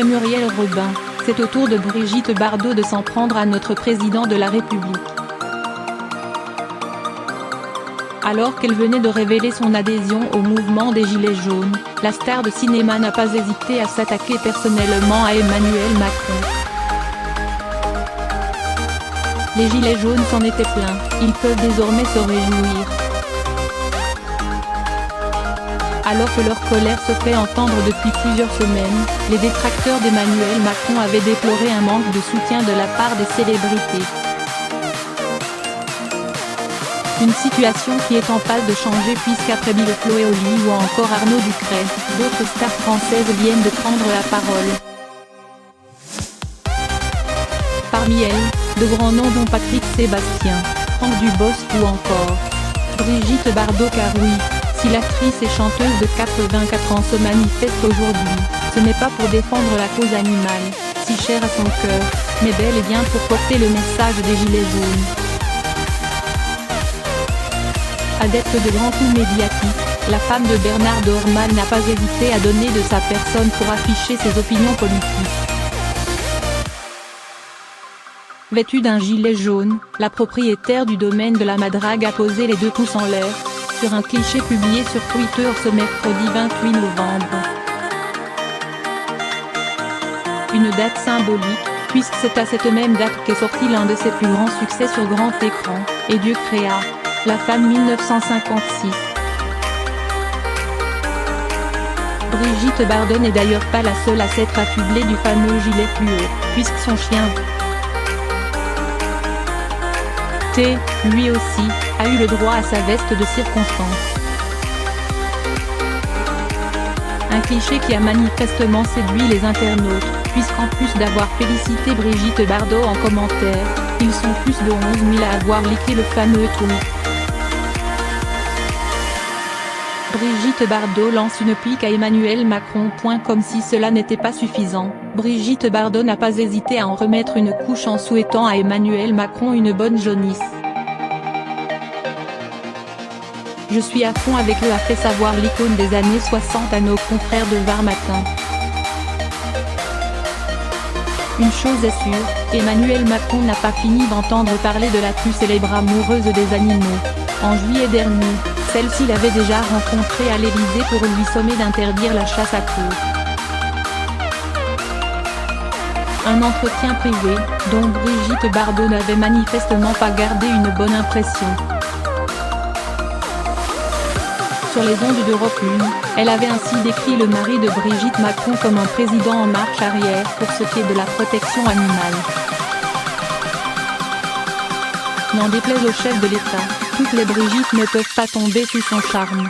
Après Muriel Robin, c'est au tour de Brigitte Bardot de s'en prendre à notre président de la République. Alors qu'elle venait de révéler son adhésion au mouvement des Gilets jaunes, la star de cinéma n'a pas hésité à s'attaquer personnellement à Emmanuel Macron. Les Gilets jaunes s'en étaient plaints, ils peuvent désormais se réjouir. Alors que leur colère se fait entendre depuis plusieurs semaines, les détracteurs d'Emmanuel Macron avaient déploré un manque de soutien de la part des célébrités. Une situation qui est en passe de changer puisqu'après Bill Chloé ou encore Arnaud Ducret, d'autres stars françaises viennent de prendre la parole. Parmi elles, de grands noms dont Patrick Sébastien, Franck Dubosc ou encore Brigitte Bardot, car oui, si l'actrice et chanteuse de 84 ans se manifeste aujourd'hui, ce n'est pas pour défendre la cause animale, si chère à son cœur, mais bel et bien pour porter le message des Gilets jaunes. Adepte de grands coups médiatiques, la femme de Bernard Doormann n'a pas hésité à donner de sa personne pour afficher ses opinions politiques. Vêtue d'un gilet jaune, la propriétaire du domaine de la Madrague a posé les 2 pouces en l'air, sur un cliché publié sur Twitter ce mercredi 28 novembre. Une date symbolique, puisque c'est à cette même date qu'est sorti l'un de ses plus grands succès sur grand écran, Et Dieu créa la femme 1956. Brigitte Bardot n'est d'ailleurs pas la seule à s'être affublée du fameux gilet fluo, puisque son chien T, lui aussi, a eu le droit à sa veste de circonstance. Un cliché qui a manifestement séduit les internautes, puisqu'en plus d'avoir félicité Brigitte Bardot en commentaire, ils sont plus de 11 000 à avoir liké le fameux tweet. Brigitte Bardot lance une pique à Emmanuel Macron. Comme si cela n'était pas suffisant, Brigitte Bardot n'a pas hésité à en remettre une couche en souhaitant à Emmanuel Macron une bonne jaunisse. Je suis à fond avec eux, a fait savoir l'icône des années 60 à nos confrères de Var Matin. Une chose est sûre, Emmanuel Macron n'a pas fini d'entendre parler de la plus célèbre amoureuse des animaux. En juillet dernier, celle-ci l'avait déjà rencontré à l'Élysée pour lui sommer d'interdire la chasse à courre. Un entretien privé, dont Brigitte Bardot n'avait manifestement pas gardé une bonne impression. Sur les ondes d'Europe 1, elle avait ainsi décrit le mari de Brigitte Macron comme un président en marche arrière pour ce qui est de la protection animale. N'en déplaise au chef de l'État, toutes les Brigitte ne peuvent pas tomber sous son charme.